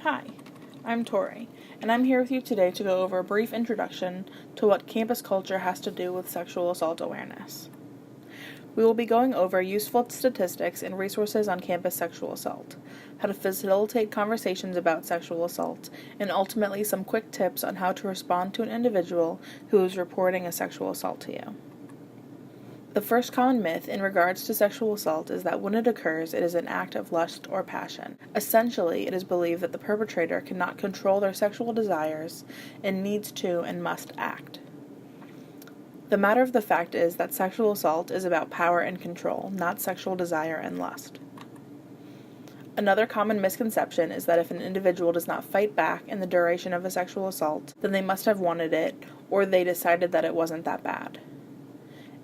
Hi, I'm Tori, and I'm here with you today to go over a brief introduction to what campus culture has to do with sexual assault awareness. We will be going over useful statistics and resources on campus sexual assault, how to facilitate conversations about sexual assault, and ultimately some quick tips on how to respond to an individual who is reporting a sexual assault to you. The first common myth in regards to sexual assault is that when it occurs, it is an act of lust or passion. Essentially, it is believed that the perpetrator cannot control their sexual desires and needs to and must act. The matter of the fact is that sexual assault is about power and control, not sexual desire and lust. Another common misconception is that if an individual does not fight back in the duration of a sexual assault, then they must have wanted it, or they decided that it wasn't that bad.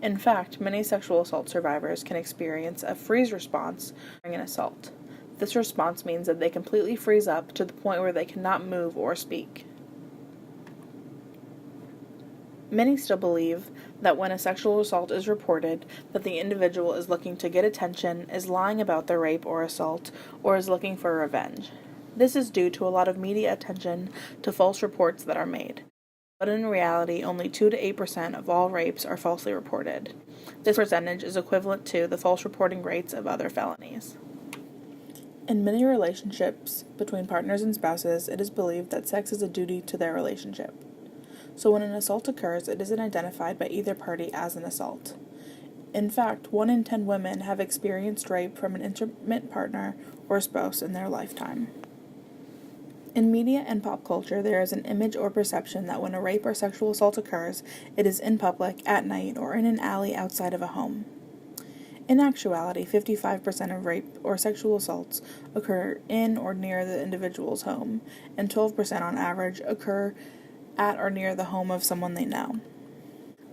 In fact, many sexual assault survivors can experience a freeze response during an assault. This response means that they completely freeze up to the point where they cannot move or speak. Many still believe that when a sexual assault is reported, that the individual is looking to get attention, is lying about their rape or assault, or is looking for revenge. This is due to a lot of media attention to false reports that are made. But in reality, only 2 to 8% of all rapes are falsely reported. This percentage is equivalent to the false reporting rates of other felonies. In many relationships between partners and spouses, it is believed that sex is a duty to their relationship. So when an assault occurs, it isn't identified by either party as an assault. In fact, 1 in 10 women have experienced rape from an intimate partner or spouse in their lifetime. In media and pop culture, there is an image or perception that when a rape or sexual assault occurs, it is in public, at night, or in an alley outside of a home. In actuality, 55% of rape or sexual assaults occur in or near the individual's home, and 12% on average occur at or near the home of someone they know.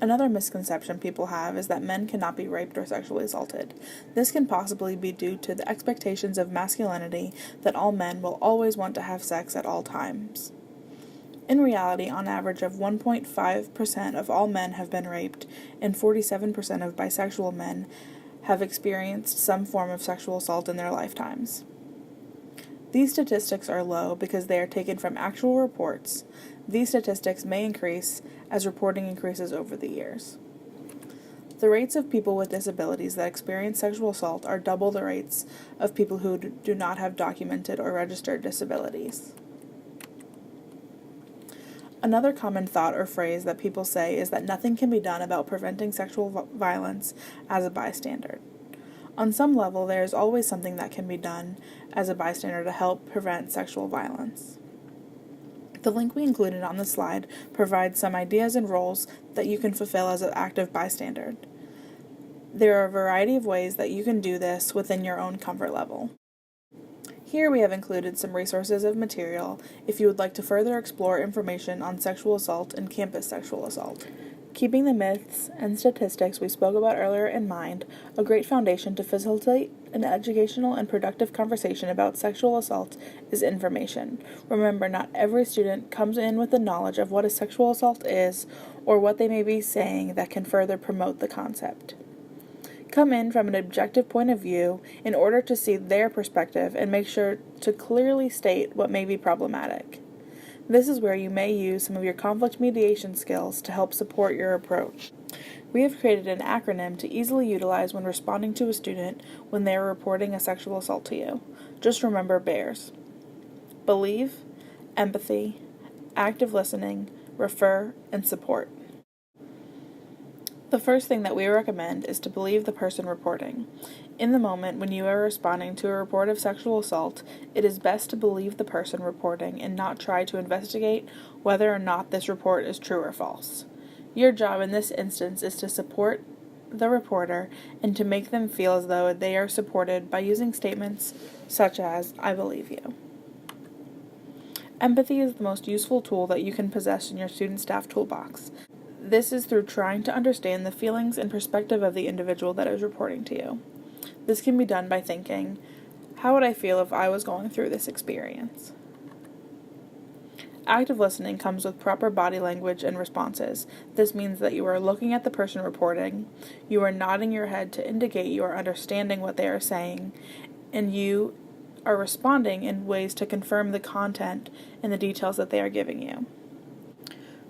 Another misconception people have is that men cannot be raped or sexually assaulted. This can possibly be due to the expectations of masculinity that all men will always want to have sex at all times. In reality, on average of 1.5% of all men have been raped, and 47% of bisexual men have experienced some form of sexual assault in their lifetimes. These statistics are low because they are taken from actual reports. These statistics may increase as reporting increases over the years. The rates of people with disabilities that experience sexual assault are double the rates of people who do not have documented or registered disabilities. Another common thought or phrase that people say is that nothing can be done about preventing sexual violence as a bystander. On some level, there is always something that can be done as a bystander to help prevent sexual violence. The link we included on the slide provides some ideas and roles that you can fulfill as an active bystander. There are a variety of ways that you can do this within your own comfort level. Here we have included some resources of material if you would like to further explore information on sexual assault and campus sexual assault. Keeping the myths and statistics we spoke about earlier in mind, a great foundation to facilitate an educational and productive conversation about sexual assault is information. Remember, not every student comes in with the knowledge of what a sexual assault is or what they may be saying that can further promote the concept. Come in from an objective point of view in order to see their perspective and make sure to clearly state what may be problematic. This is where you may use some of your conflict mediation skills to help support your approach. We have created an acronym to easily utilize when responding to a student when they are reporting a sexual assault to you. Just remember BEARS. Believe, empathy, active listening, refer, and support. The first thing that we recommend is to believe the person reporting. In the moment when you are responding to a report of sexual assault, it is best to believe the person reporting and not try to investigate whether or not this report is true or false. Your job in this instance is to support the reporter and to make them feel as though they are supported by using statements such as, "I believe you." Empathy is the most useful tool that you can possess in your student staff toolbox. This is through trying to understand the feelings and perspective of the individual that is reporting to you. This can be done by thinking, how would I feel if I was going through this experience? Active listening comes with proper body language and responses. This means that you are looking at the person reporting, you are nodding your head to indicate you are understanding what they are saying, and you are responding in ways to confirm the content and the details that they are giving you.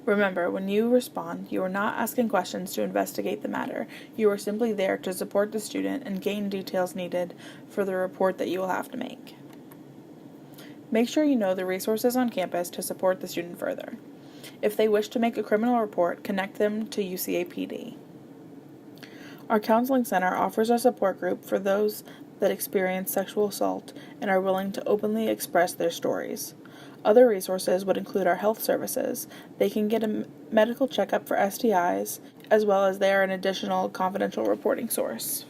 Remember, when you respond, you are not asking questions to investigate the matter. You are simply there to support the student and gain details needed for the report that you will have to make. Make sure you know the resources on campus to support the student further. If they wish to make a criminal report, connect them to UCAPD. Our counseling center offers a support group for those that experience sexual assault and are willing to openly express their stories. Other resources would include our health services. They can get a medical checkup for STIs, as well as they are an additional confidential reporting source.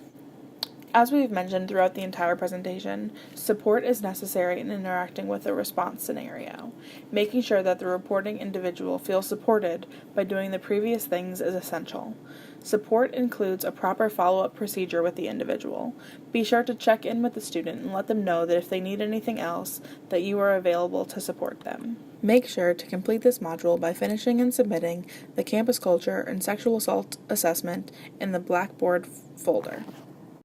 As we've mentioned throughout the entire presentation, support is necessary in interacting with a response scenario. Making sure that the reporting individual feels supported by doing the previous things is essential. Support includes a proper follow-up procedure with the individual. Be sure to check in with the student and let them know that if they need anything else, that you are available to support them. Make sure to complete this module by finishing and submitting the Campus Culture and Sexual Assault Assessment in the Blackboard folder.